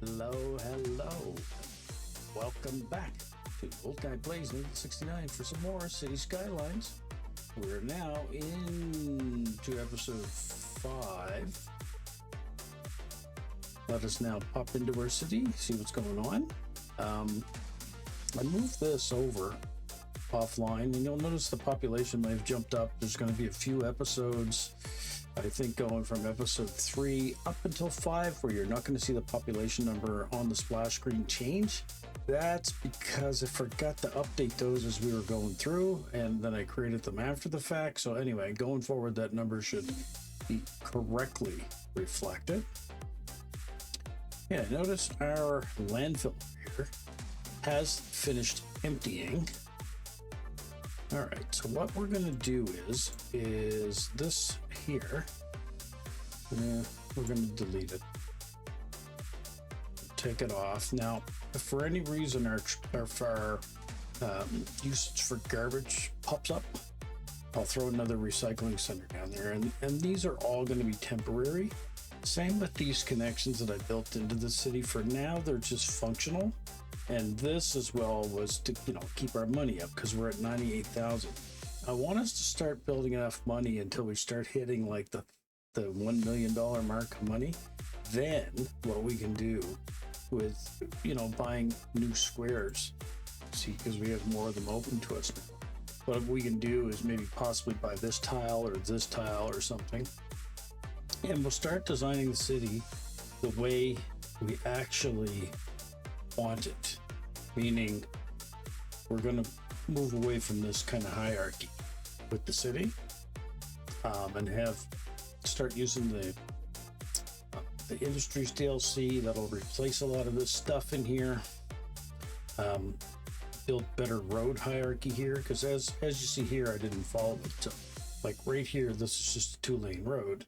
Hello. Welcome back to Old Guy Plays 1969 for some more City Skylines. We're now into episode 5. Let us now pop into our city, see what's going on. I moved this over offline, and you'll notice the population may have jumped up. There's going to be a few episodes, I think, going from episode 3 up until 5, where you're not going to see the population number on the splash screen change. That's because I forgot to update those as we were going through, and then I created them after the fact. So anyway, going forward, that number should be correctly reflected. Yeah, notice our landfill here has finished emptying. All right, so what we're going to do is this here. We're going to delete it. Take it off. Now, if for any reason our usage for garbage pops up, I'll throw another recycling center down there. And these are all going to be temporary. Same with these connections that I built into the city. For now, they're just functional. And this as well was to, keep our money up, because we're at 98,000. I want us to start building enough money until we start hitting like the $1 million mark of money. Then what we can do with, buying new squares, see, because we have more of them open to us now. What we can do is maybe possibly buy this tile or something. And we'll start designing the city the way we actually want it, meaning we're going to move away from this kind of hierarchy with the city, and start using the industries DLC that'll replace a lot of this stuff in here. Build better road hierarchy here, because as you see here, I didn't follow it. So like right here, this is just a 2-lane road,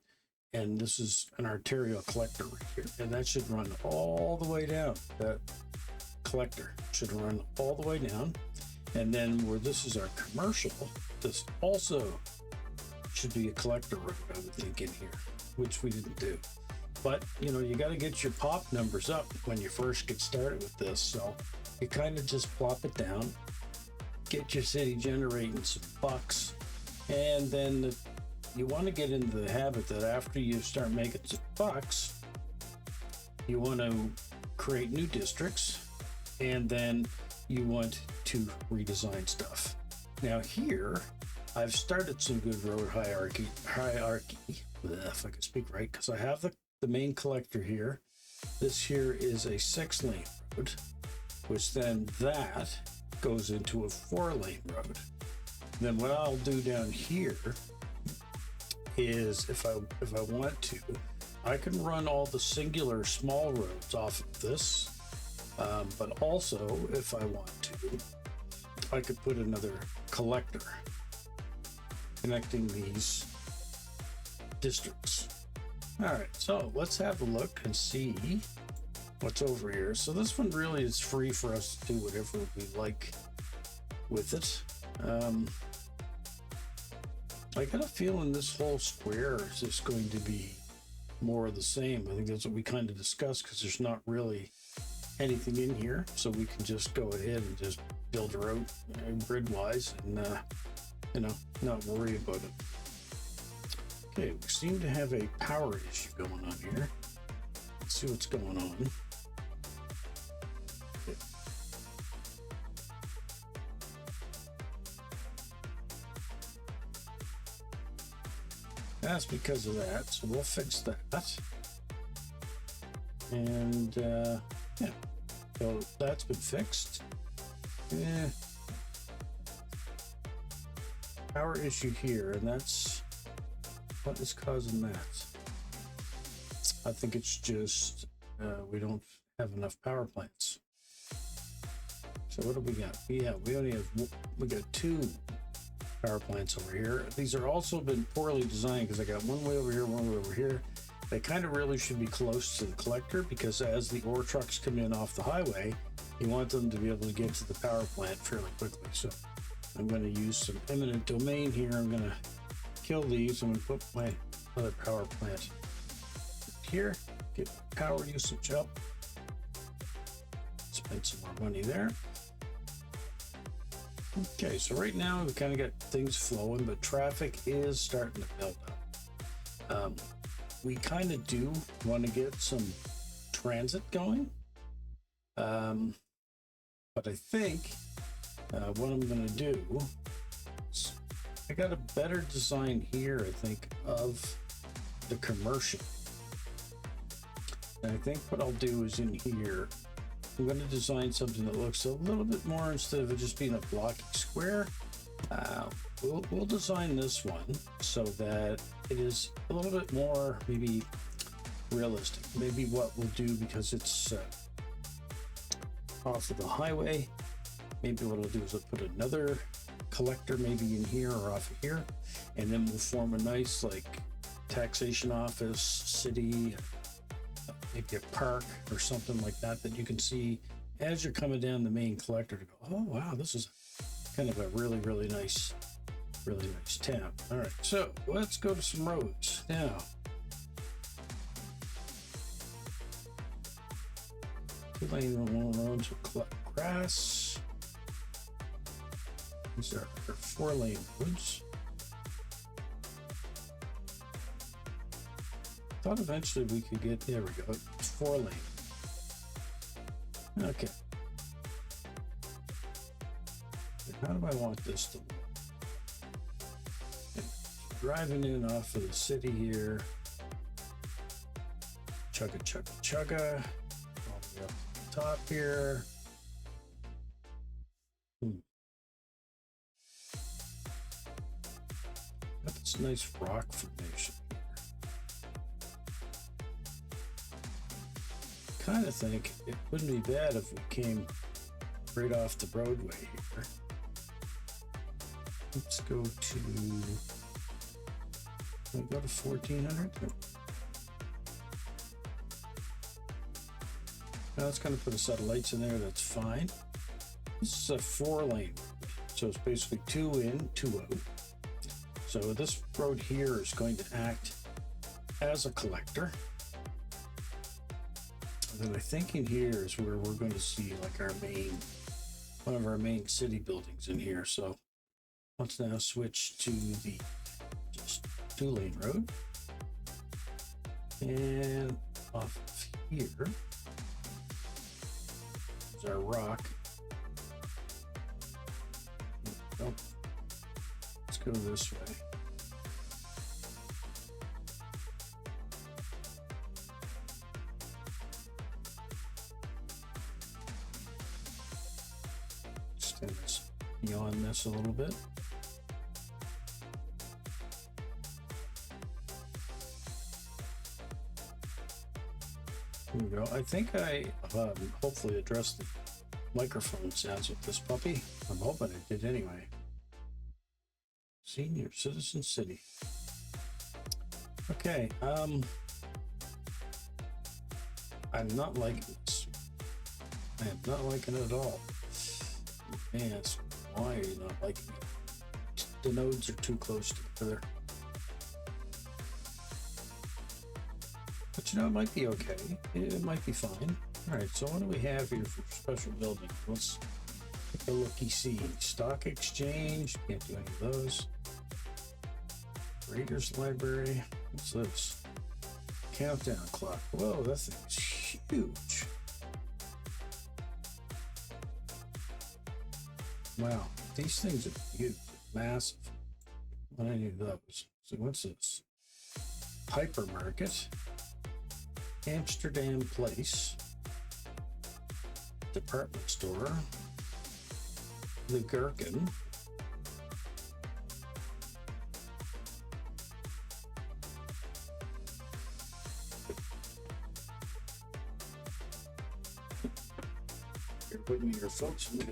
and this is an arterial collector right here, and that should run all the way down. That collector should run all the way down, and then where this is our commercial, this also should be a collector road, I would think, in here, which we didn't do. But you got to get your pop numbers up when you first get started with this, so you kind of just plop it down, get your city generating some bucks, and then you want to get into the habit that after you start making some bucks, you want to create new districts, and then you want to redesign stuff. Now here, I've started some good road hierarchy, if I can speak right, because I have the main collector here. This here is a 6-lane road, which then that goes into a 4-lane road. Then what I'll do down here is, if I want to, I can run all the singular small roads off of this. But also, if I want to, I could put another collector connecting these districts. All right, so let's have a look and see what's over here. So this one really is free for us to do whatever we like with it. I got a feeling this whole square is just going to be more of the same. I think that's what we kind of discussed, because there's not really anything in here, so we can just go ahead and just build her out grid-wise and not worry about it. Okay, we seem to have a power issue going on here. Let's see what's going on. Okay. That's because of that, so we'll fix that. And yeah, so that's been fixed. Power issue here, and that's what is causing that. I think it's just we don't have enough power plants. So what do we got? Yeah, we got 2 power plants over here. These are also been poorly designed, because I got one way over here, one way over here. They kind of really should be close to the collector, because as the ore trucks come in off the highway, you want them to be able to get to the power plant fairly quickly. So I'm going to use some eminent domain here. I'm going to kill these. I'm going to put my other power plant here, get power usage up, spend some more money there. Okay, so right now we kind of got things flowing, but traffic is starting to build up. We kind of do want to get some transit going. But I think what I'm going to do is I got a better design here, I think, of the commercial. And I think what I'll do is in here, I'm going to design something that looks a little bit more, instead of it just being a blocky square, we'll design this one so that it is a little bit more maybe realistic. Maybe what we'll do, because it's off of the highway, maybe what I'll do is I'll put another collector maybe in here or off of here, and then we'll form a nice like taxation office, city, maybe a park or something like that, that you can see as you're coming down the main collector to go, oh wow, this is kind of a really nice town. All right, so let's go to some roads now. Two-lane roads with grass. These are 4-lane roads. Thought eventually we could get, there we go, 4-lane. Okay. How do I want this to look? Okay. Driving in off of the city here. Chugga, chugga, chugga. All the way up to the top here. Got this nice rock formation here. Kind of think it wouldn't be bad if we came right off the roadway here. Let's go to, can we go to 1400? Now it's going to put a set of lights in there, that's fine. This is a 4-lane, so it's basically 2 in, 2 out. So this road here is going to act as a collector. And then I think in here is where we're going to see like our main, one of our main city buildings in here. So let's now switch to the just 2-lane road. And off of here is our rock. Oh, let's go this way. Extend this beyond this a little bit. Here we go. I think I hopefully addressed the microphone sounds with this puppy. I'm hoping it did anyway. Senior Citizen City. Okay, I'm not liking this. I am not liking it at all. Yes, why are you not liking it? The nodes are too close together. But you know, it might be okay. It might be fine. All right, so what do we have here for special building? Let's take a looky-see. Stock exchange, can't do any of those. Raiders library, what's this? Countdown clock. Whoa, that thing's huge. Wow, these things are huge, massive. What I need those. So what's this? Hypermarket, Amsterdam Place, department store, the Gherkin, you're putting your folks in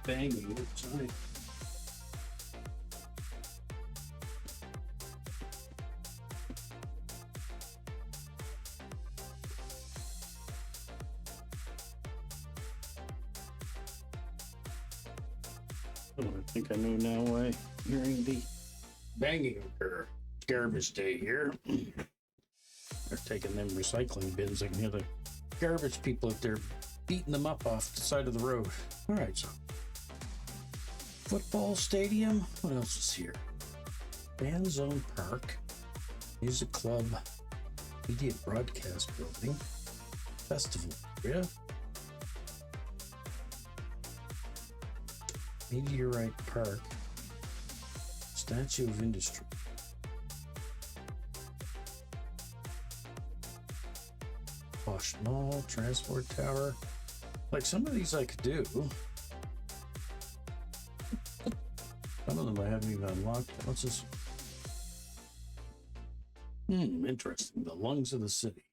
banging outside. Oh, I think I know now why hearing the banging occur. Garbage day here. They're taking them recycling bins. I can hear the garbage people out there beating them up off the side of the road. All right, so football stadium. What else is here? Fan Zone Park, Music Club, Media Broadcast Building, Festival Area, Meteorite Park, Statue of Industry, Bosch Mall, Transport Tower. Like some of these I could do. Some of them I haven't even unlocked. What's this? Interesting. The lungs of the city.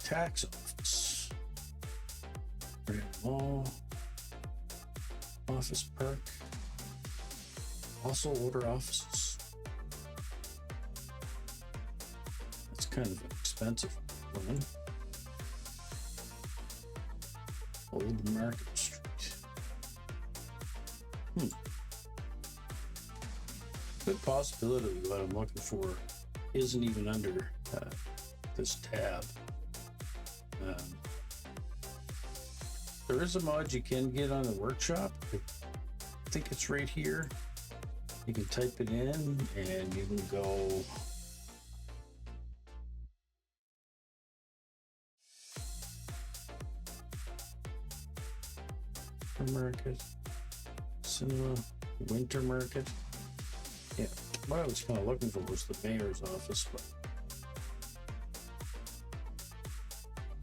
Tax office. Grand Mall. Office Park. Also order offices. That's kind of an expensive one. Old Market Street. Good possibility what I'm looking for isn't even under this tab. There is a mod you can get on the workshop. I think it's right here. You can type it in and you can go market, cinema, winter market. Yeah, what I was kind of looking for was the mayor's office, but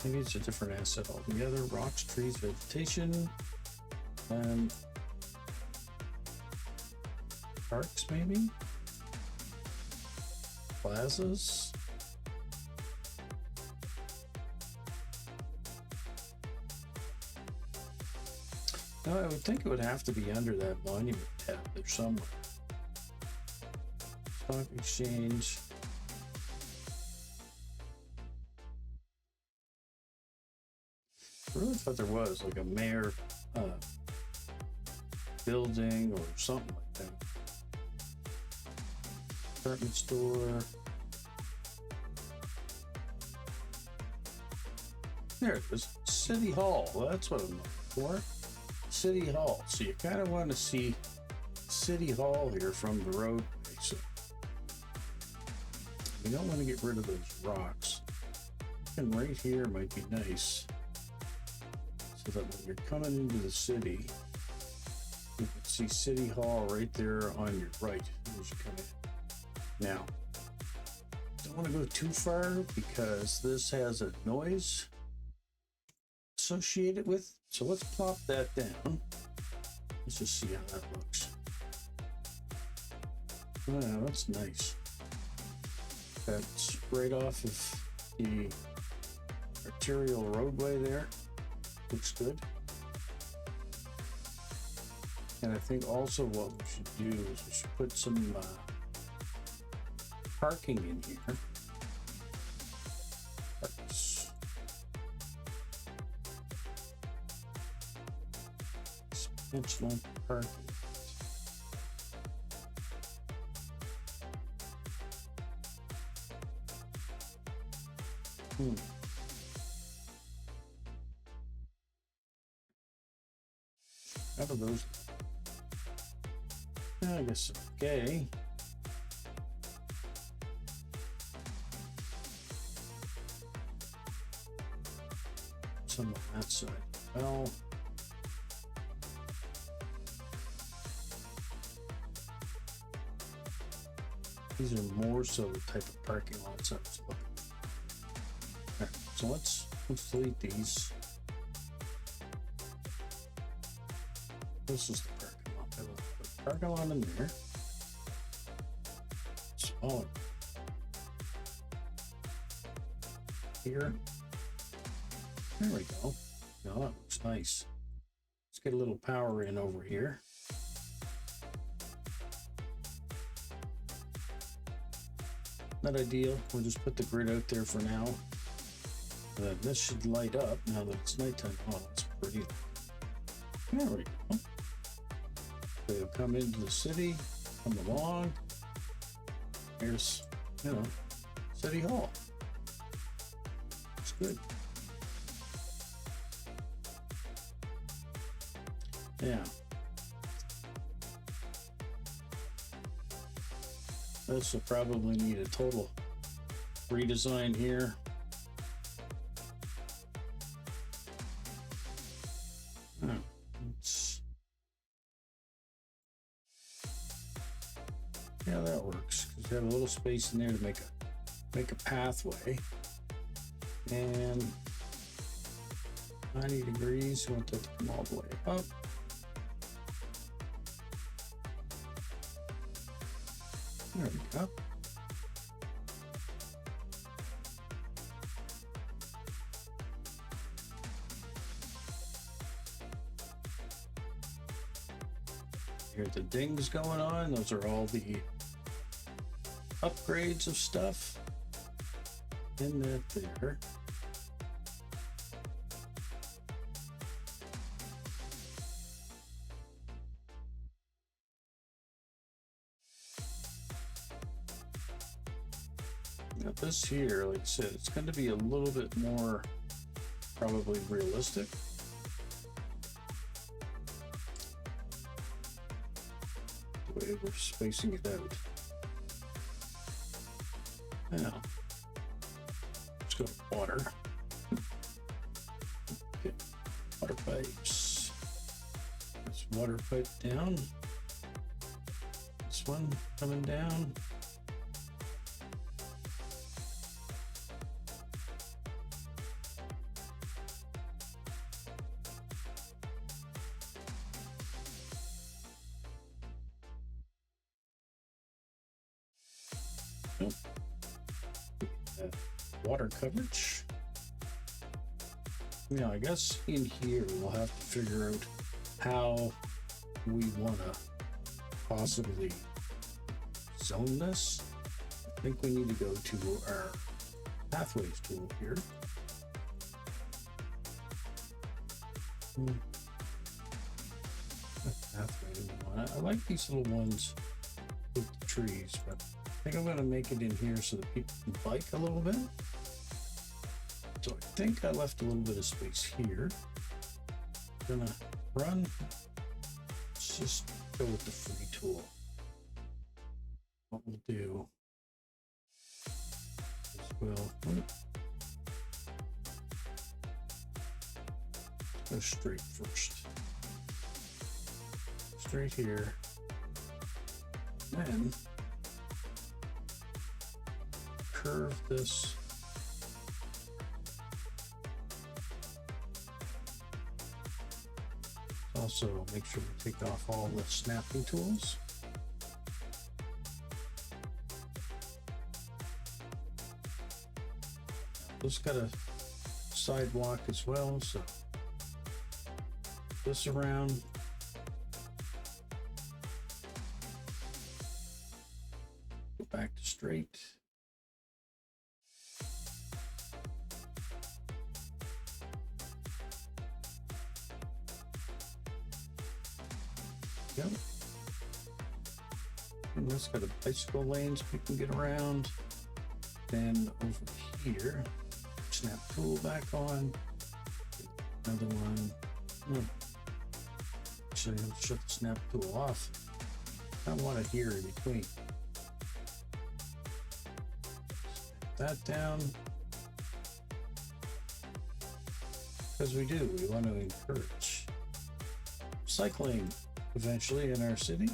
maybe it's a different asset altogether. Rocks, trees, vegetation, parks maybe, plazas. No, I would think it would have to be under that monument tab there somewhere. Stock exchange. I really thought there was like a mayor building or something like that. Department store. There it is. City Hall. Well, that's what I'm looking for. City Hall. So you kind of want to see City Hall here from the roadway. So we don't want to get rid of those rocks. And right here might be nice. So that when you're coming into the city, you can see City Hall right there on your right as you come in. Now, don't want to go too far because this has a noise associated with. So let's plop that down. Let's just see how that looks. Wow, that's nice. That's right off of the arterial roadway there. Looks good. And I think also what we should do is we should put some parking in here. Parks. Expansion parking. How do those? I guess okay. Some on that side. Well, these are more so the type of parking lots I was looking for. All right, so let's delete these. This is the parking lot. I will put the parking lot in there. Smaller. Here. There we go. Now that looks nice. Let's get a little power in over here. Not ideal. We'll just put the grid out there for now. This should light up now that it's nighttime. Oh, that's pretty. There we go. They'll come into the city, come along. Here's, City Hall. It's good. Yeah. This will probably need a total redesign here. Yeah, that works. Because you have a little space in there to make a pathway. And 90 degrees, you want that to come all the way up. There we go. Here's the dings going on. Those are all the upgrades of stuff in that there. Now this here, like I said, it's going to be a little bit more probably realistic. The way we're spacing it out. Now, let's go to water. Okay, water pipes. This water pipe down. This one coming down. Water coverage. Yeah, I guess in here we'll have to figure out how we want to possibly zone this. I think we need to go to our pathways tool here. Pathway. I like these little ones with the trees, but I think I'm going to make it in here so that people can bike a little bit. So I think I left a little bit of space here. Gonna run. Let's just go with the free tool. What we'll do is we'll go straight first. Straight here. Then curve this also. Make sure we take off all the snapping tools. This got a sidewalk as well, so this around. Go back to straight. Yep. And this got a bicycle lanes we can get around. Then over here, snap tool back on. Another one. Actually, I'll shut the snap tool off. I want it here in between. Snap that down. Because we want to encourage cycling eventually in our city.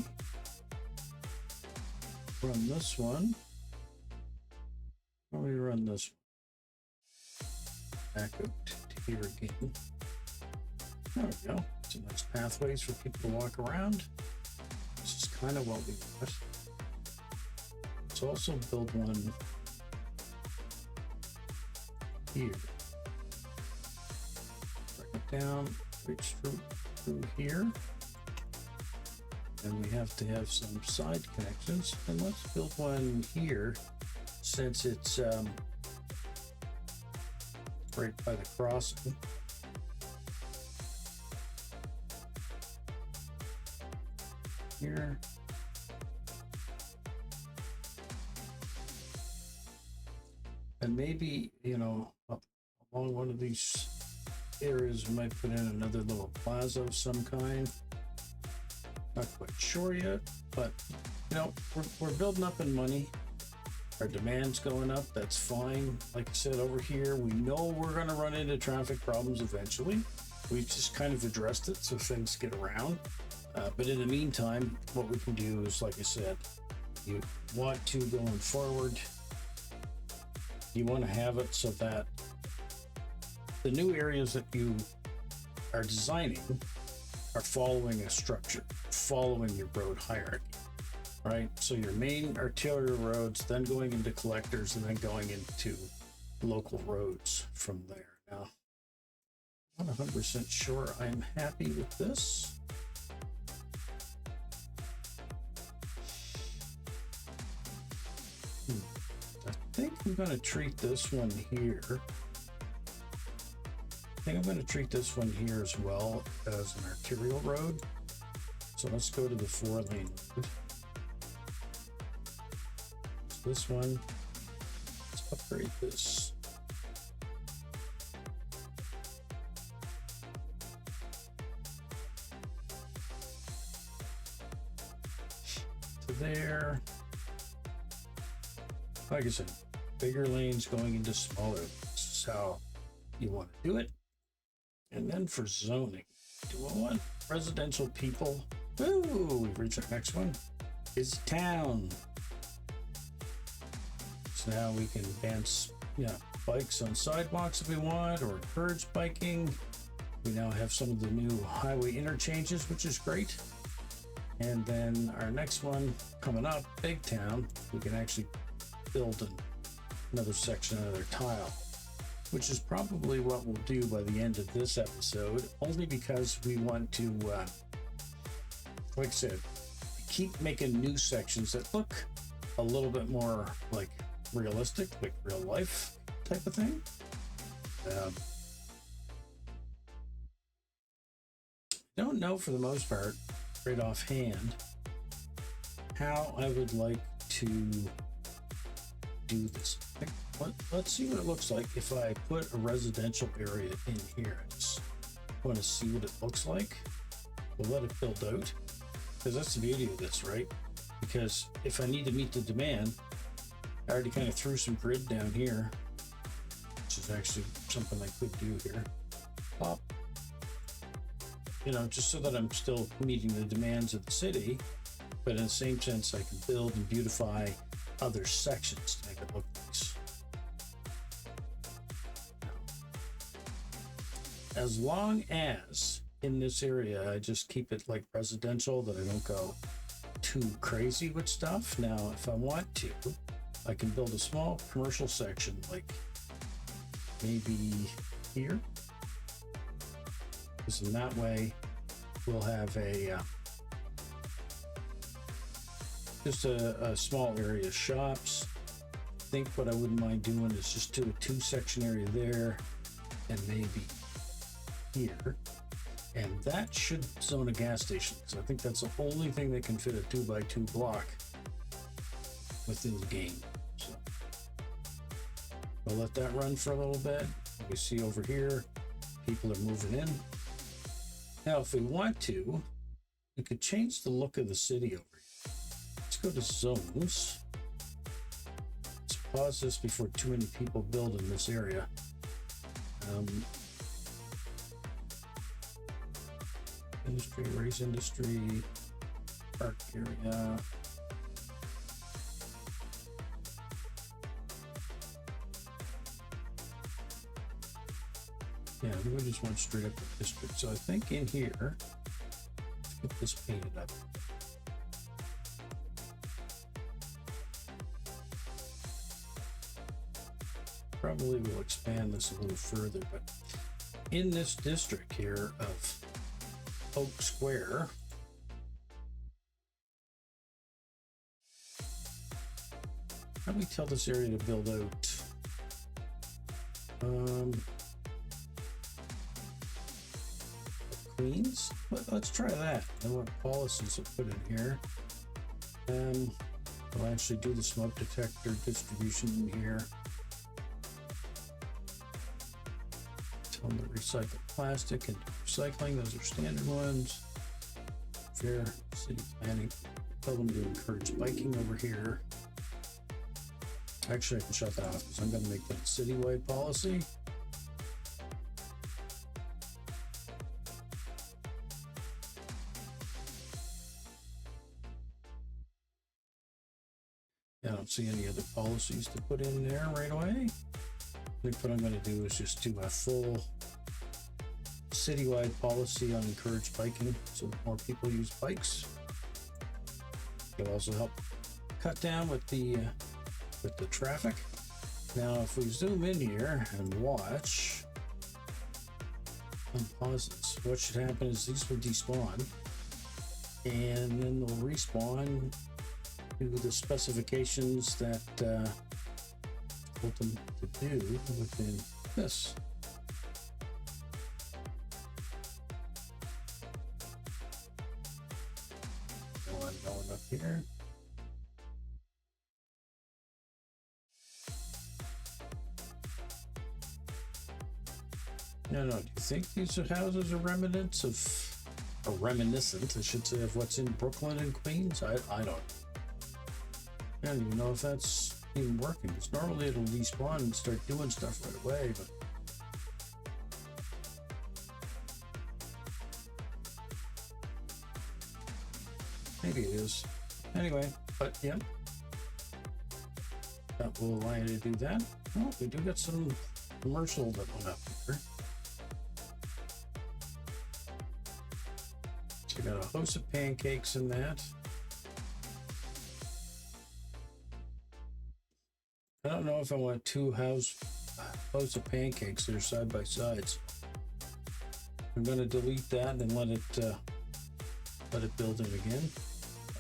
Run this one. Let me run this one. Back up to here again. There we go. Some nice pathways for people to walk around. This is kind of what we want. Let's also build one here. Bring it down, reach through here. And we have to have some side connections. And let's build one here since it's right by the crossing. Here. And maybe, you know, along one of these areas, we might put in another little plaza of some kind. Not quite sure yet, but you know, we're building up in money. Our demand's going up. That's fine. Like I said, over here, we know we're going to run into traffic problems eventually. We've just kind of addressed it so things get around. But in the meantime, what we can do is, like I said, you want to going forward, you want to have it so that the new areas that you are designing are following a structure, following your road hierarchy, right? So your main arterial roads, then going into collectors, and then going into local roads from there. Now, I'm not 100% sure I'm happy with this. I think I'm going to treat this one here. I think I'm going to treat this one here as well as an arterial road. So let's go to the 4-lane road. So this one, let's upgrade this. To there. Like I said, bigger lanes going into smaller lanes. This is how you want to do it. And then for zoning, do I want residential people? Ooh, we've reached our next one. Is town. So now we can dance, bikes on sidewalks if we want, or encourage biking. We now have some of the new highway interchanges, which is great. And then our next one coming up, big town, we can actually build another section, another tile, which is probably what we'll do by the end of this episode, only because we want to, like I said, keep making new sections that look a little bit more like realistic, like real life type of thing. Don't know for the most part, right offhand, how I would like to do this. Let's see what it looks like if I put a residential area in here. I just want to see what it looks like. We'll let it build out, because that's the beauty of this, right? Because if I need to meet the demand, I already kind of threw some grid down here, which is actually something I could do here. Pop. Just so that I'm still meeting the demands of the city, but in the same sense, I can build and beautify other sections to make it look nice. As long as in this area I just keep it like residential, that I don't go too crazy with stuff. Now, if I want to, I can build a small commercial section, like maybe here, because in that way we'll have just a small area of shops. I think what I wouldn't mind doing is just do a 2-section area there, and maybe here, and that should zone a gas station, because I think that's the only thing that can fit a 2x2 block within the game. So I'll let that run for a little bit. We see over here, people are moving in. Now, if we want to, we could change the look of the city over here. Let's go to zones. Let's pause this before too many people build in this area. Industry, race industry, park area. Yeah, we just went straight up the district. So I think in here, let's get this painted up. Probably will expand this a little further, but in this district here of Oak Square, how do we tell this area to build out? Queens? Let's try that. And what policies I'll put in here. I'll actually do the smoke detector distribution in here. Tell them to recycle plastic and recycling. Those are standard ones. fair city planning. Tell them to encourage biking over here. Actually, I can shut that off because I'm going to make that citywide policy. I don't see any other policies to put in there right away. I think what I'm going to do is just do a full citywide policy on encouraged biking so that more people use bikes. It'll also help cut down with the traffic. Now, if we zoom in here and watch, unpause this, what should happen is these will despawn, and then they'll respawn to the specifications that want them to do within this. One going up here. No, do you think these houses are remnants of, or reminiscent, I should say, of what's in Brooklyn and Queens? I don't. I don't even know if that's even working, because normally it'll despawn and start doing stuff right away, but maybe it is. Anyway, but yeah, that will allow you to do that. Oh, we do get some commercial that went up here. So we got a host of pancakes in that. I don't know if I want two hosts of pancakes that are side by sides. I'm going to delete that and let it build in again.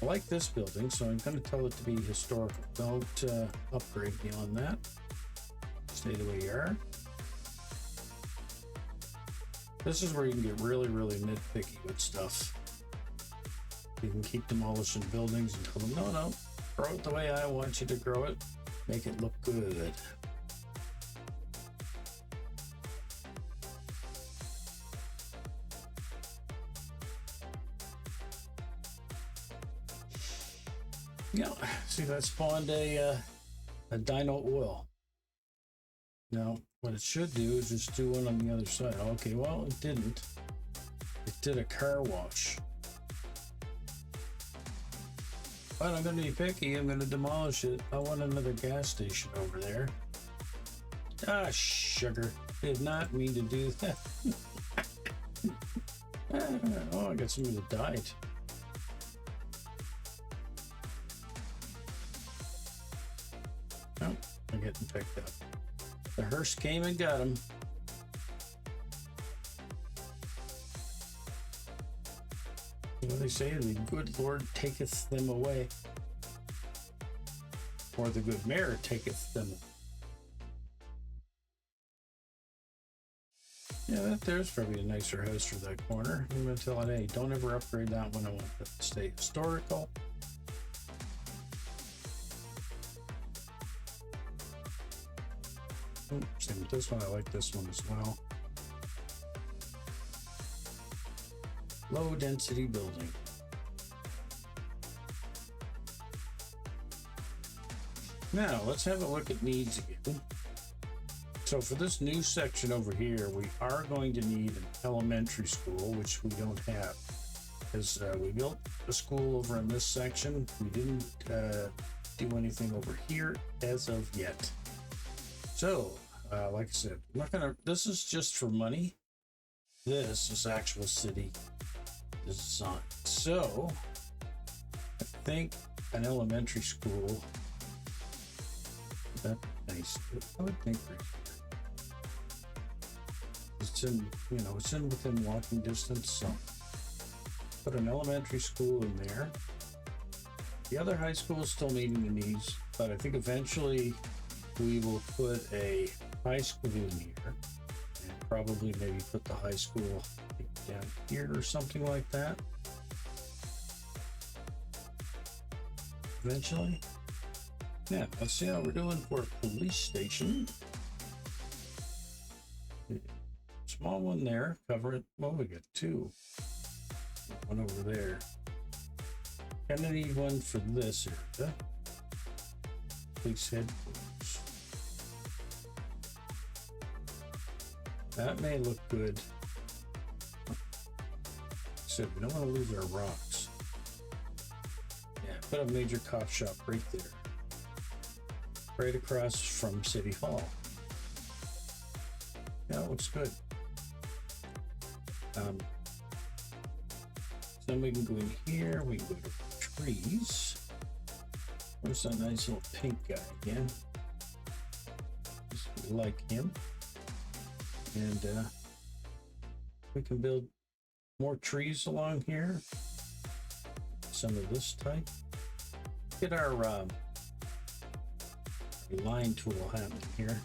I like this building, so I'm going to tell it to be historical. Don't upgrade beyond that. Stay the way you are. This is where you can get really, really nitpicky with stuff. You can keep demolishing buildings and tell them, no, grow it the way I want you to grow it. Make it look good. Yeah, see that spawned a dino oil. Now, what it should do is just do one on the other side. Okay, well, it didn't. It did a car wash. But I'm going to be picky. I'm going to demolish it. I want another gas station over there. Ah, sugar. Did not mean to do that. Oh, I got somebody that died. Oh, I'm getting picked up. The hearse came and got him. What do they say? The good Lord taketh them away. Or the good mayor taketh them. Yeah, there's probably a nicer house for that corner. I'm going to tell it, hey, don't ever upgrade that one. I want it to stay historical. Same with this one. I like this one as well. Low density building. Now let's have a look at needs again. So for this new section over here, we are going to need an elementary school, which we don't have, because we built a school over in this section. We didn't do anything over here as of yet. So like I said, I'm not gonna, this is just for money. This is actual city design. So I think an elementary school, that's nice. I would think right here. It's in, you know, it's in within walking distance, so put an elementary school in there. The other high school is still meeting the needs, but I think eventually we will put a high school in here, and probably maybe put the high school down here or something like that. Eventually. Yeah, let's see how we're doing for a police station. Small one there, cover it. Well, we got two. One over there. Gonna need one for this area. Police headquarters. That may look good. So we don't want to lose our rocks. Yeah, put a major cop shop right there. Right across from City Hall. Yeah, it looks good. Then we can go in here, we can go to trees. There's a nice little pink guy again. Just like him. And we can build more trees along here. Some of this type. Get our line tool happening here.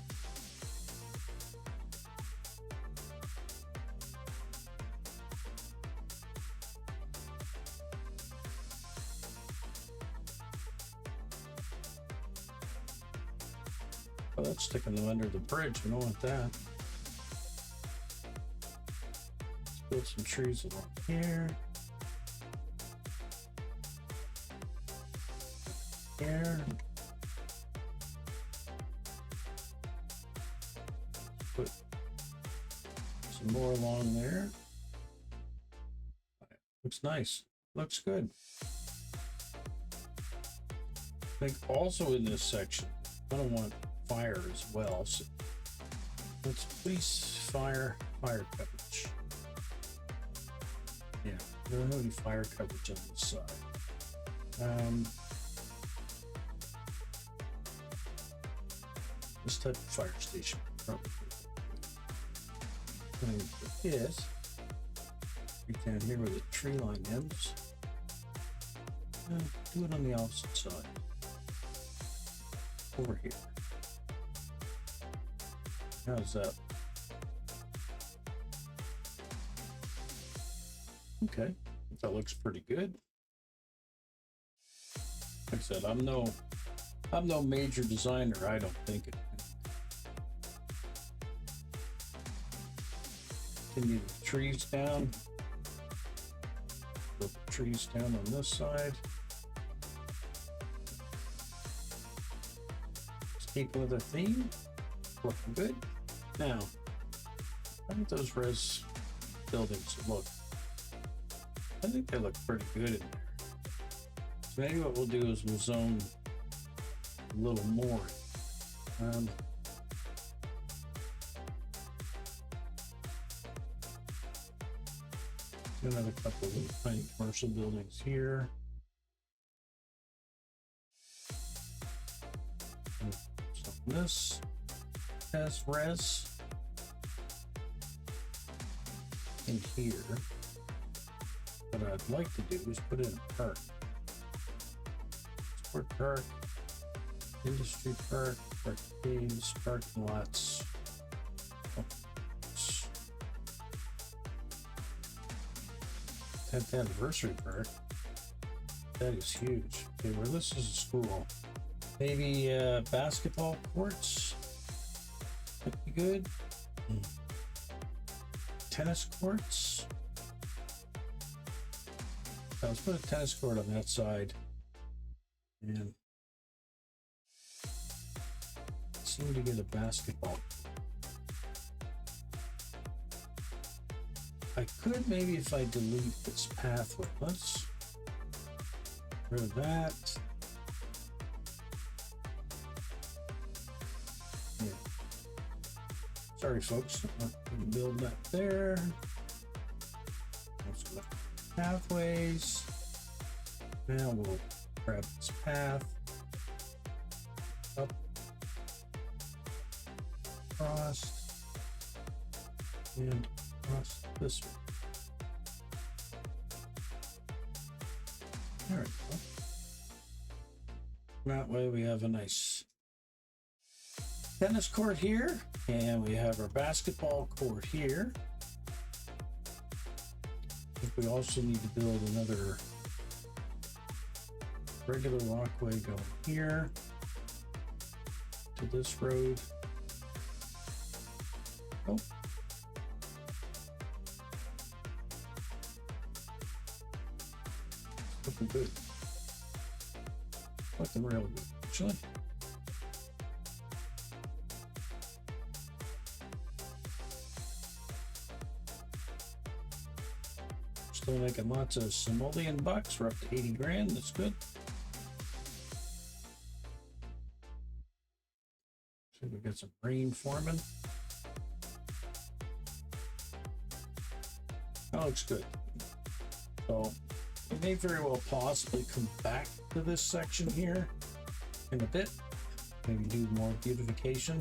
Oh, that's sticking them under the bridge. We don't want that. Let's build some trees along here. Here. Put some more along there. Looks nice. Looks good. I think also in this section, I don't want fire as well, so let's police fire coverage. Yeah, we don't have any fire coverage on this side. This type of fire station probably is right down here where the tree line ends. Do it on the opposite side. Over here. How's that? Okay, that looks pretty good. Like I said, I'm no major designer, I don't think. Continue the trees down. Put the trees down on this side. Just keep with the theme. Looking good. Now, how do those res buildings look? I think they look pretty good in there. So maybe what we'll do is we'll zone a little more. Do another couple of little tiny commercial buildings here. And so this has res in here. What I'd like to do is put in a park. Sport park, industry park, arcades, parking lots. 10th anniversary park. That is huge. Okay, well, this is a school. Maybe basketball courts. That'd be good. Tennis courts. Let's put a tennis court on that side. And seem to get a basketball. I could maybe if I delete this pathway. Let's rid of that. Yeah. Sorry, folks. I'm not going to build that there. Let's go pathways. Now we'll grab this path. Up. Across. And across this one. There we go. That way we have a nice tennis court here, and we have our basketball court here. I think we also need to build another regular walkway going here to this road. Oh. Looking good. Looking real good, actually. Still making lots of simoleon bucks. We're up to 80 grand. That's good. So we got some rain forming. That looks good. So we may very well possibly come back to this section here in a bit. Maybe do more beautification.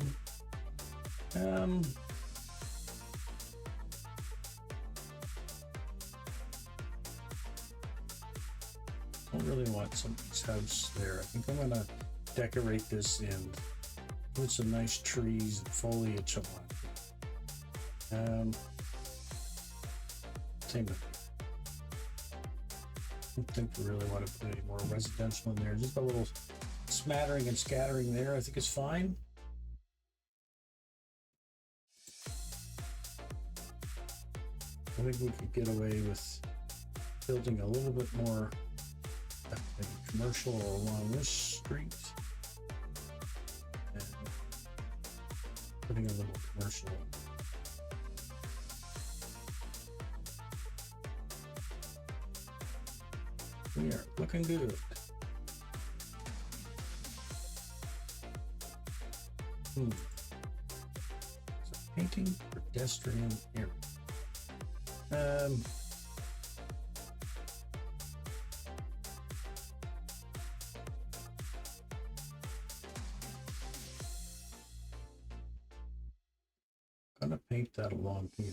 Don't really want somebody's house there. I think I'm gonna decorate this and put some nice trees and foliage on. Same with, I don't think we really want to put any more residential in there. Just a little smattering and scattering there, I think is fine. I think we could get away with building a little bit more maybe commercial along this street and putting a little commercial in. We are looking good. So painting pedestrian area. Gonna paint that along here.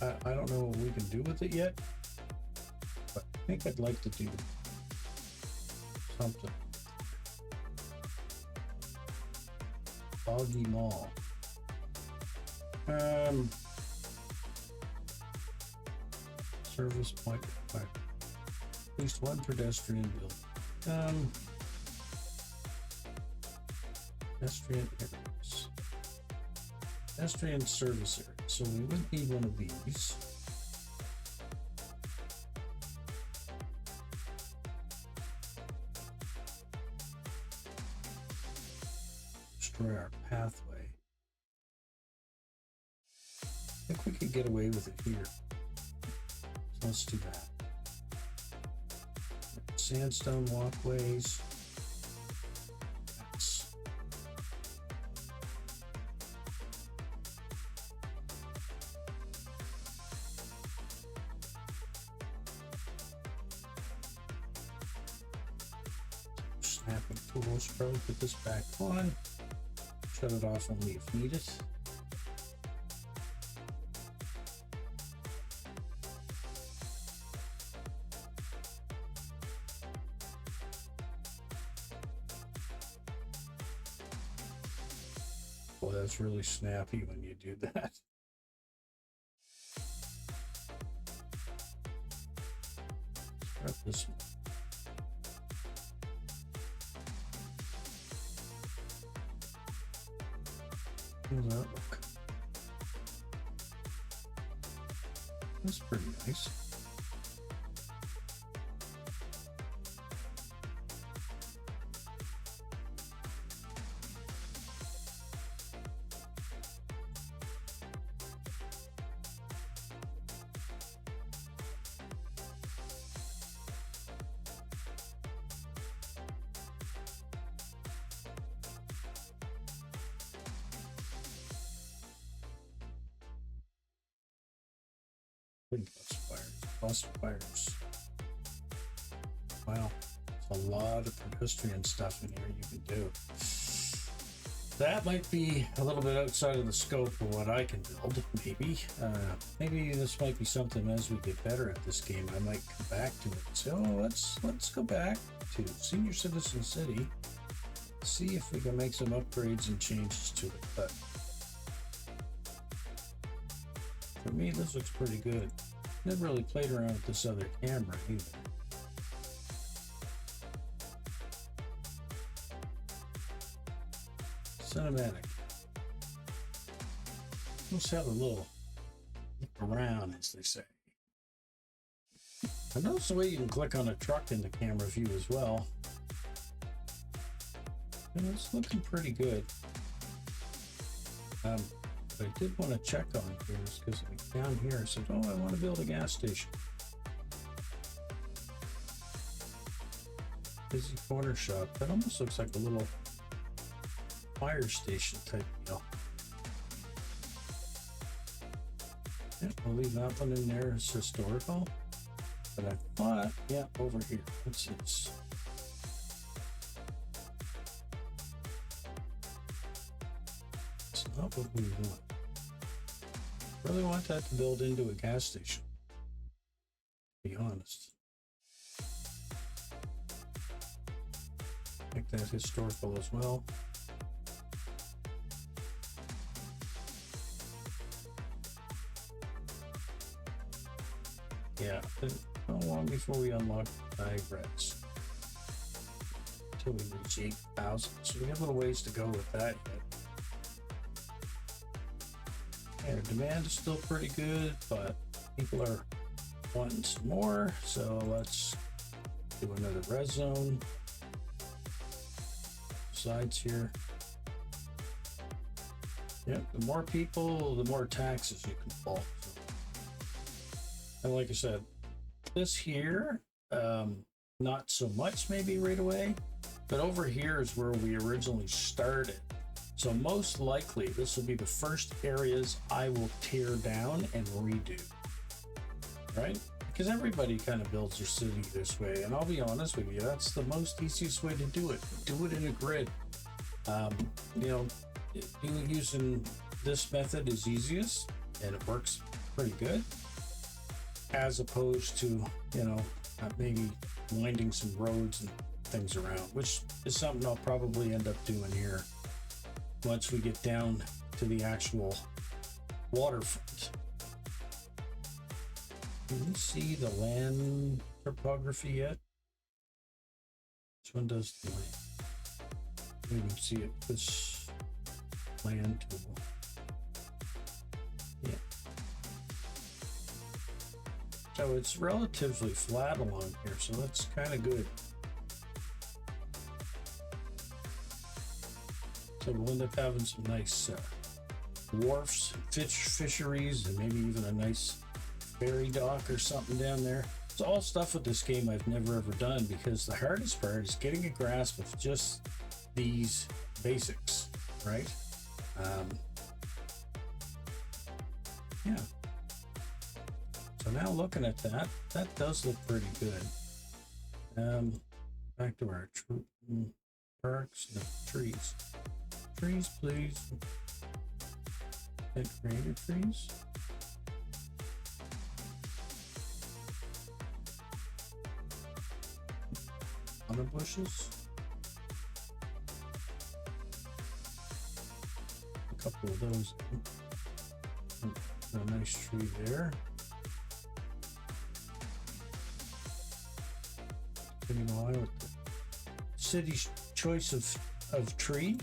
I don't know what we can do with it yet, but I think I'd like to do something. Foggy Mall. Service point required. At least one pedestrian building. Pedestrian areas. Pedestrian service area. So we would need one of these. Destroy our pathway. I think we could get away with it here. So let's do that. Sandstone walkways. Snapping tools. Probably put this back on. Shut it off only if needed. Well, that's really snappy when you do that. Start this one. How does that look? That's pretty nice. Bus fires. Wow, there's a lot of pedestrian stuff in here you can do. That might be a little bit outside of the scope of what I can build, maybe. Maybe this might be something as we get better at this game, I might come back to it and say, oh, let's go back to Senior Citizen City, see if we can make some upgrades and changes to it. But for me, this looks pretty good. Never really played around with this other camera either. Cinematic. Let's have a little look around, as they say. I noticed the way you can click on a truck in the camera view as well. And it's looking pretty good. What I did want to check on here is because down here I said, oh, I want to build a gas station. Busy corner shop. That almost looks like a little fire station type deal. Yeah, we'll leave that one in there as historical. But I thought, yeah, over here. What's this? It's not what we want. Really want that to build into a gas station, to be honest. Make that historical as well. Yeah, not long before we unlock diagrams. Until we reach 8,000. So we have a little ways to go with that yet. Yeah, demand is still pretty good, but people are wanting some more. So let's do another res zone. Sides here. Yep, the more people, the more taxes you can pull. So. And like I said, this here, not so much maybe right away, but over here is where we originally started. So most likely this will be the first areas I will tear down and redo, right? Because everybody kind of builds their city this way. And I'll be honest with you, that's the most easiest way to do it. Do it in a grid. You know, using this method is easiest and it works pretty good, as opposed to, you know, maybe winding some roads and things around, which is something I'll probably end up doing here once we get down to the actual waterfront. Can you see the land topography yet? This one does the land. You can see it, this land tool. Yeah. So it's relatively flat along here, so that's kind of good. So we'll end up having some nice wharfs, fisheries, and maybe even a nice ferry dock or something down there. It's all stuff with this game I've never ever done, because the hardest part is getting a grasp of just these basics, right? Yeah. So now looking at that, that does look pretty good. Back to our parks, no, trees. Trees, please. And greater trees. Other bushes. A couple of those. A nice tree there. Getting along with the city's choice of tree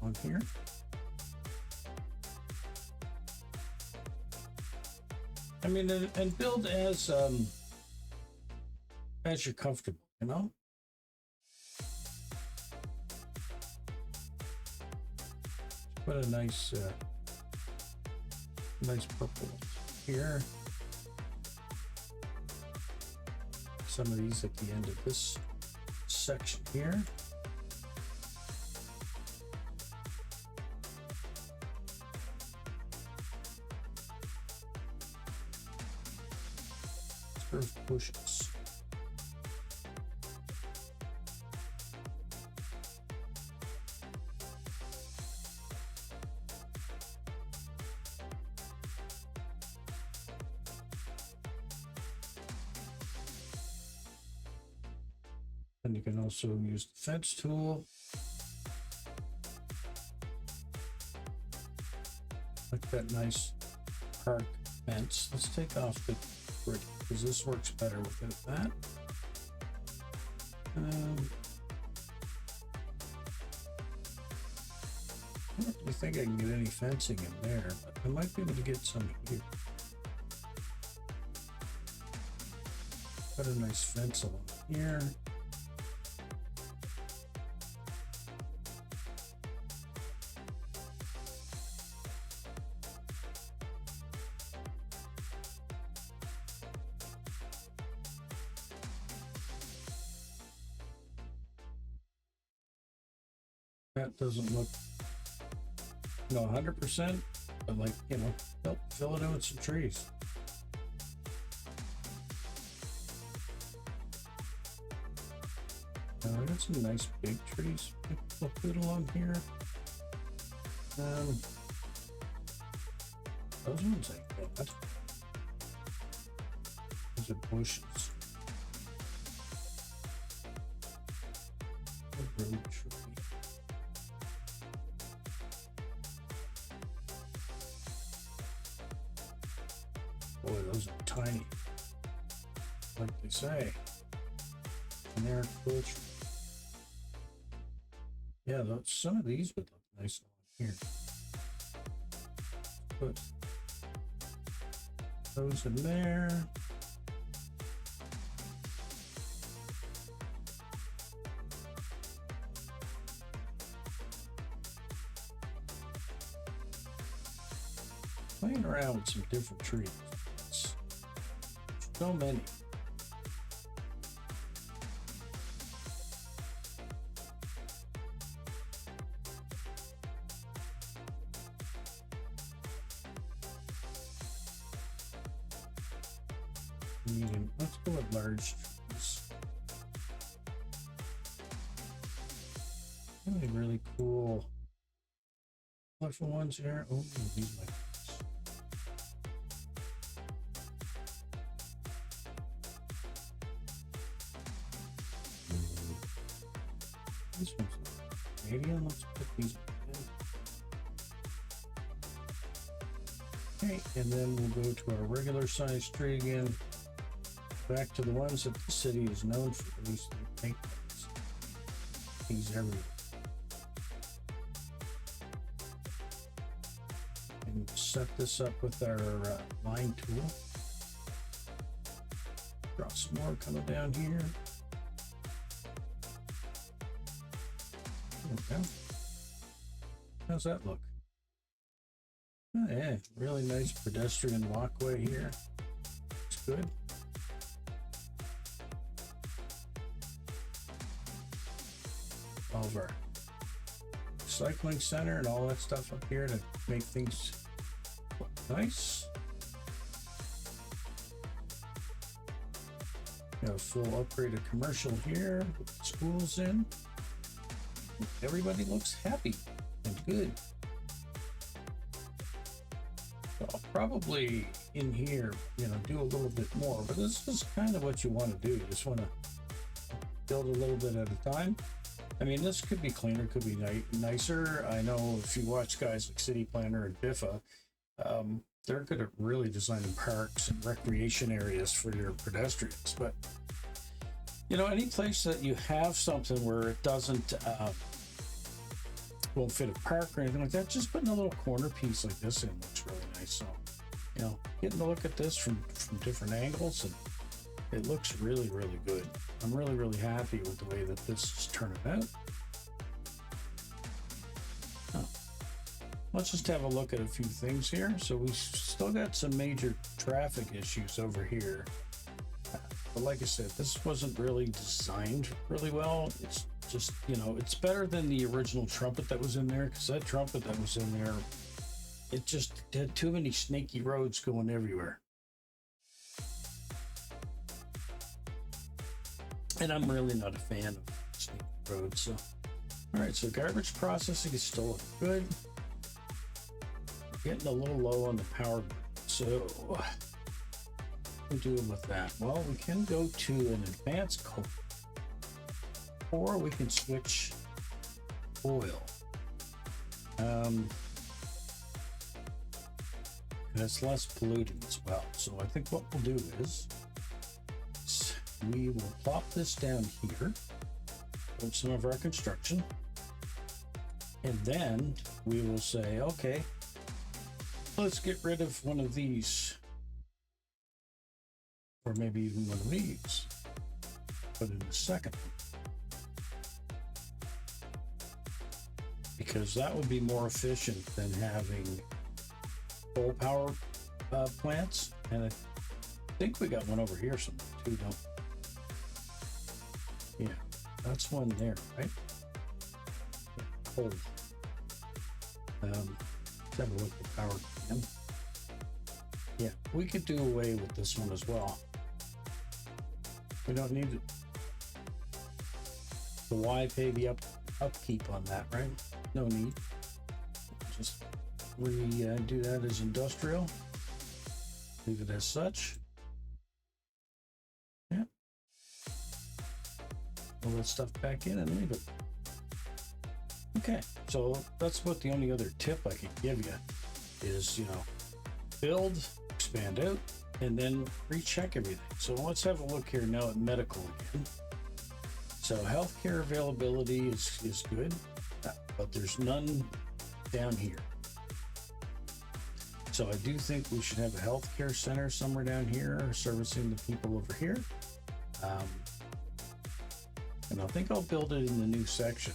on here. I mean, and build as you're comfortable, you know. Put a nice purple here. Some of these at the end of this section here. Curved bushes. And you can also use the fence tool. Like that nice park fence. Let's take off the grid, because this works better without that. I don't really think I can get any fencing in there, but I might be able to get some here. Put a nice fence along here. That doesn't look, 100%, but like, help fill it in with some trees. I got some nice big trees. We'll put along here. Those ones I can't. Those are bushes. A road tree. Boy, those are tiny. Like they say. And they're cool. Yeah, some of these would look nice on here. Put those in there. Playing around with some different trees. So many. Medium. Let's go with large trees. Really cool. Colorful ones here. Oh, these might. These ones are Canadian. Let's put these in. Okay, and then we'll go to our regular size tree again. Back to the ones that the city is known for. At least they think these everywhere. And set this up with our line tool. Draw some more coming down here. There we go. How's that look? Oh, yeah, really nice pedestrian walkway here. It's good. All of our cycling center and all that stuff up here to make things look nice. Got a full upgraded commercial here with schools in. Everybody looks happy and good. So I'll probably in here, do a little bit more, but this is kind of what you want to do. You just want to build a little bit at a time. I mean, this could be cleaner, could be nicer. I know if you watch guys like City Planner and Biffa, they're good at really designing parks and recreation areas for your pedestrians. But, any place that you have something where it won't fit a park or anything like that, just putting a little corner piece like this in looks really nice. So, getting a look at this from different angles, and it looks really, really good. I'm really, really happy with the way that this is turning out. Let's just have a look at a few things here. So we still got some major traffic issues over here. But like I said, this wasn't really designed really well. It's just, it's better than the original trumpet that was in there, because that trumpet that was in there, it just had too many snaky roads going everywhere. And I'm really not a fan of snaky roads. So, all right, so garbage processing is still good. Getting a little low on the power grid. So what do we do with that? Well, we can go to an advanced code, or we can switch oil. That's less polluting as well. So I think what we'll do is we will plop this down here with some of our construction, and then we will say, okay, let's get rid of one of these or maybe even one of these. Put in a second one. Because that would be more efficient than having coal power plants. And I think we got one over here somewhere too, don't we? Yeah, that's one there, right? Yeah, coal. Let's have a look at power again. Yeah, we could do away with this one as well. We don't need it. So why pay the upkeep on that, right? No need. Just do that as industrial. Leave it as such. Yeah. Pull that stuff back in and leave it. Okay, so that's what the only other tip I could give you is, build, expand out, and then recheck everything. So let's have a look here now at medical again. So healthcare availability is good, but there's none down here. So I do think we should have a healthcare center somewhere down here servicing the people over here. And I think I'll build it in the new section.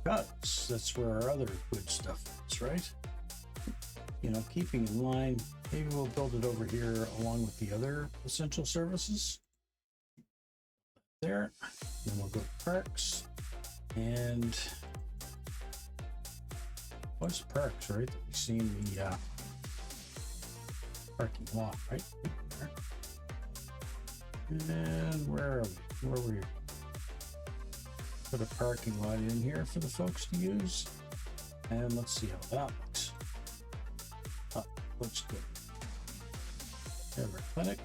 Because that's where our other good stuff is, right? Keeping in line, maybe we'll build it over here along with the other essential services. There. Then we'll go to parks. And what's parks, right? That we've seen the parking lot, right? And where are we? Where are we? Put a parking lot in here for the folks to use. And let's see how that looks. Looks good. Have our clinic.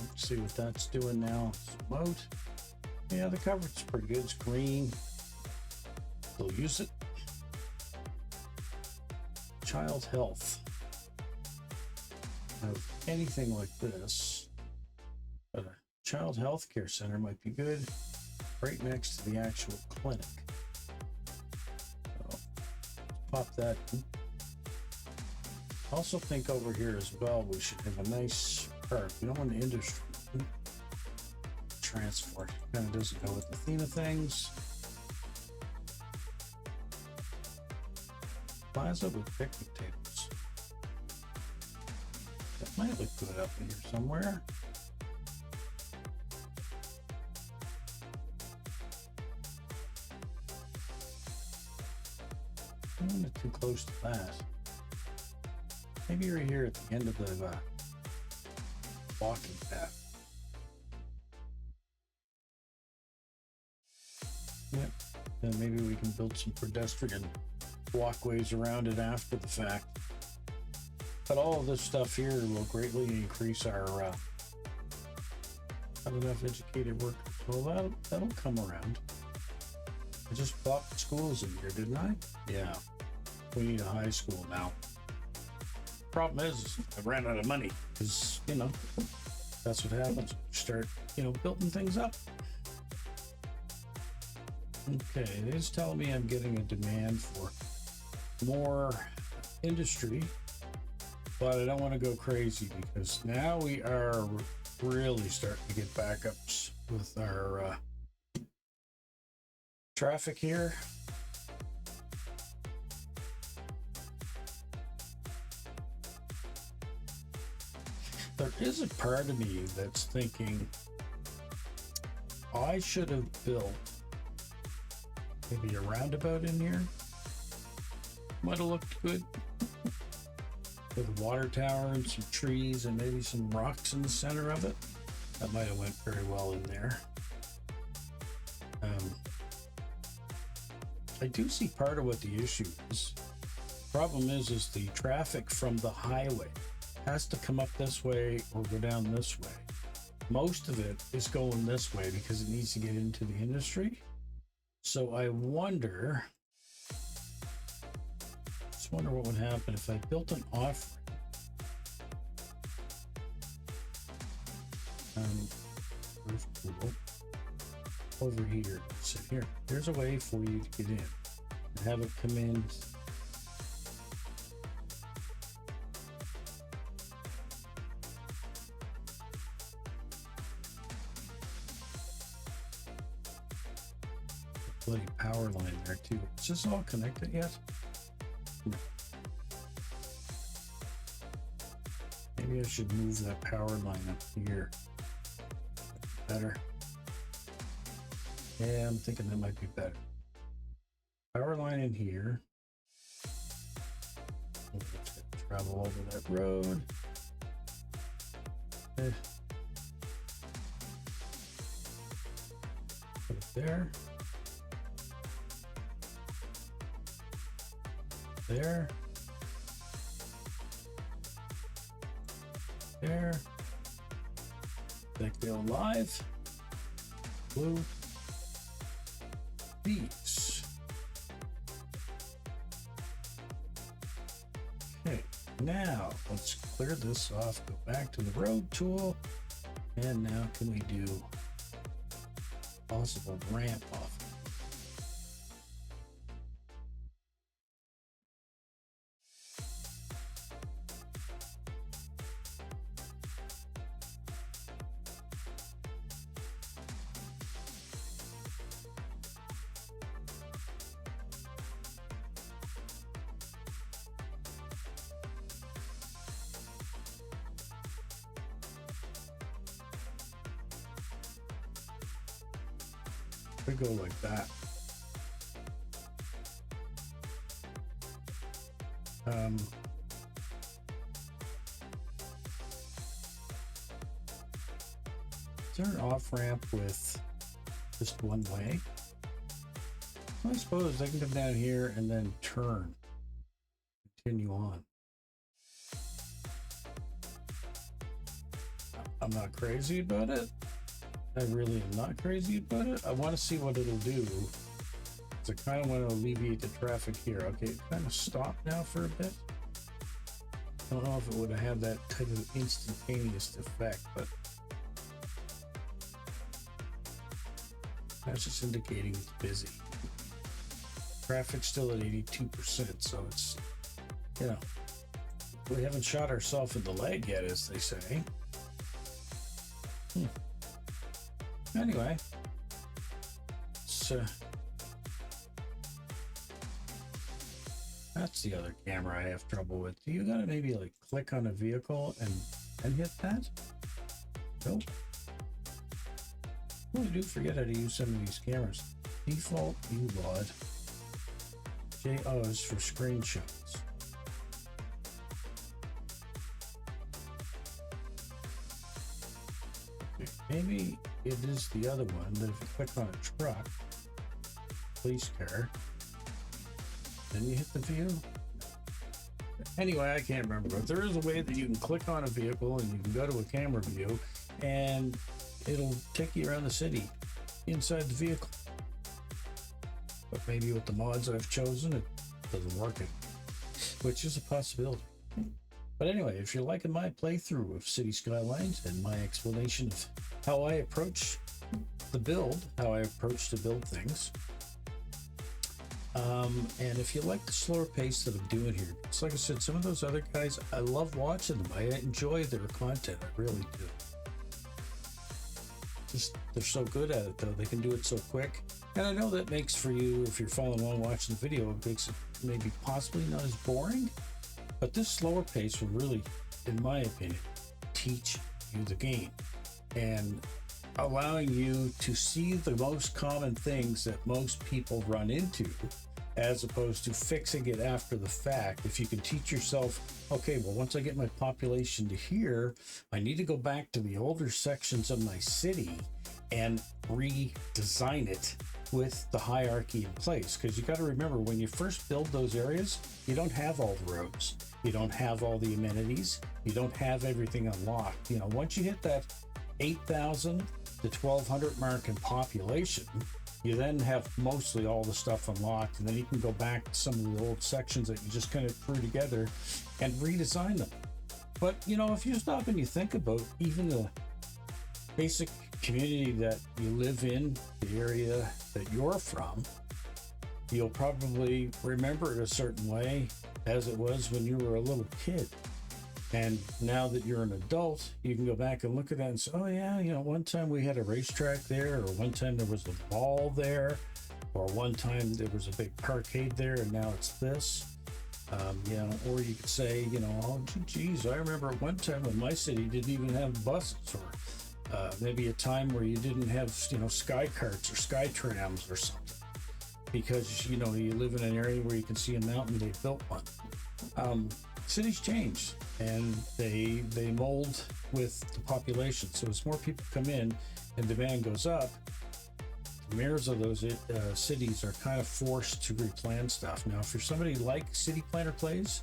Let's see what that's doing now. Remote. Yeah, the coverage is pretty good. It's green. Still use it. Child health. Now, anything like this, but a child health care center might be good right next to the actual clinic. So, pop that in. Also think over here as well, we should have a nice park. We don't want the industry. Transport kind of doesn't go with the theme of things. Plaza with picnic tables. That might look good up in here somewhere. I'm not too close to that. Maybe right here at the end of the walking path. Yep. Then maybe we can build some pedestrian walkways around it after the fact. But all of this stuff here will greatly increase our have enough educated workers. Well, that'll come around. I just bought schools in here, didn't I? Yeah. We need a high school now. Problem is I ran out of money because, that's what happens. You start, building things up. Okay, it is telling me I'm getting a demand for more industry, but I don't want to go crazy because now we are really starting to get backups with our traffic here. There is a part of me that's thinking I should have built maybe a roundabout in here. Might have looked good with a water tower and some trees and maybe some rocks in the center of it. That might have went very well in there. I do see part of what the issue is. Problem is the traffic from the highway has to come up this way or go down this way. Most of it is going this way because it needs to get into the industry. So I wonder what would happen if I built an offering. Roof pool over here. So here's a way for you to get in and have it come in. Is this all connected yet? No. Maybe I should move that power line up here. Better. Yeah, I'm thinking that might be better. Power line in here. Let's travel over that road. Put it there. There. There. That go live. Blue. These. Okay, now let's clear this off, go back to the road tool, and now can we do possible ramp off? We go like that. Is there an off ramp with just one way? I suppose I can come down here and then turn, continue on. I'm not crazy about it. I really am not crazy about it. I want to see what it'll do. So I kind of want to alleviate the traffic here. Okay, it kind of stopped now for a bit. I don't know if it would have had that type of instantaneous effect, but that's just indicating it's busy. Traffic's still at 82%, so it's, you know, we haven't shot ourselves in the leg yet, as they say. Anyway, so that's the other camera I have trouble with. Do you gotta maybe like click on a vehicle and hit that? Nope. I really do forget how to use some of these cameras. Default ULOD. JO is for screenshots. Okay, maybe it is the other one that if you click on a truck, police car, then you hit the view. Anyway, I can't remember, but there is a way that you can click on a vehicle and you can go to a camera view and it'll take you around the city inside the vehicle. But maybe with the mods I've chosen, it doesn't work, which is a possibility. But anyway, if you're liking my playthrough of City Skylines and my explanation of how I approach the build, how I approach to build things, and if you like the slower pace that I'm doing here, it's like I said, some of those other guys, I love watching them. I enjoy their content, I really do. Just, they're so good at it though, they can do it so quick. And I know that makes for you, if you're following along watching the video, it makes it maybe possibly not as boring, but this slower pace will really, in my opinion, teach you the game and allowing you to see the most common things that most people run into, as opposed to fixing it after the fact. If you can teach yourself, okay, well, once I get my population to here, I need to go back to the older sections of my city and redesign it with the hierarchy in place. Because you got to remember, when you first build those areas, you don't have all the roads, you don't have all the amenities, you don't have everything unlocked. You know, once you hit that 8,000 to 1,200 mark in population, you then have mostly all the stuff unlocked, and then you can go back to some of the old sections that you just kind of threw together and redesign them. But you know, if you stop and you think about even the basic community that you live in, the area that you're from, you'll probably remember it a certain way as it was when you were a little kid. And now that you're an adult, you can go back and look at that and say, oh yeah, you know, one time we had a racetrack there, or one time there was a mall there, or one time there was a big parkade there and now it's this. You know, or you could say, you know, oh geez, I remember at one time when my city didn't even have buses, or maybe a time where you didn't have, you know, sky carts or sky trams or something, because, you know, you live in an area where you can see a mountain, they built one. Cities change and they mold with the population. So as more people come in and demand goes up, the mayors of those cities are kind of forced to replan stuff. Now, if you're somebody like City Planner Plays,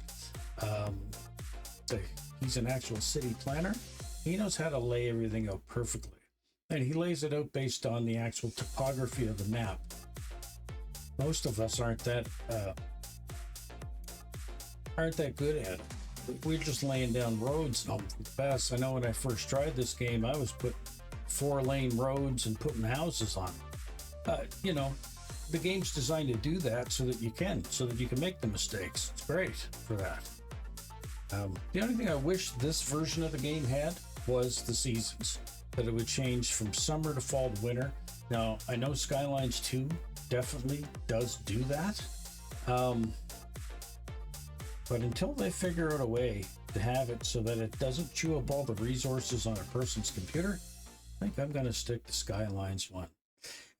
he's an actual city planner. He knows how to lay everything out perfectly. And he lays it out based on the actual topography of the map. Most of us aren't that good at it. We're just laying down roads and hoping for the best. I know when I first tried this game, I was putting 4-lane roads and putting houses on them. You know, the game's designed to do that so that you can make the mistakes. It's great for that. The only thing I wish this version of the game had was the seasons, that it would change from summer to fall to winter. Now, I know Skylines 2 definitely does do that. But until they figure out a way to have it so that it doesn't chew up all the resources on a person's computer, I think I'm going to stick to Skylines 1.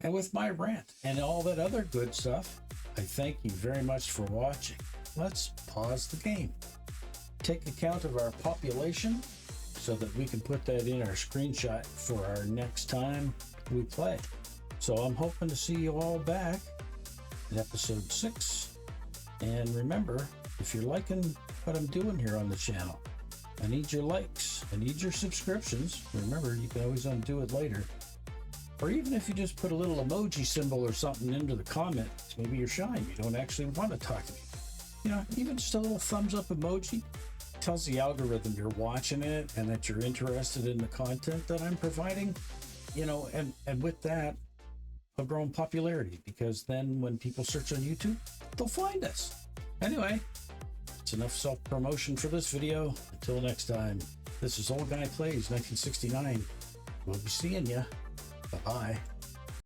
And with my rant and all that other good stuff, I thank you very much for watching. Let's pause the game. Take account of our population so that we can put that in our screenshot for our next time we play. So I'm hoping to see you all back in episode 6. And remember, if you're liking what I'm doing here on the channel, I need your likes, I need your subscriptions. Remember, you can always undo it later. Or even if you just put a little emoji symbol or something into the comments, maybe you're shy, you don't actually want to talk to me. You know, even just a little thumbs up emoji tells the algorithm you're watching it and that you're interested in the content that I'm providing. You know, and with that, I'll grow in popularity, because then when people search on YouTube, they'll find us. Anyway, it's enough self-promotion for this video. Until next time, this is Old Guy Plays 1969. We'll be seeing ya. Bye-bye.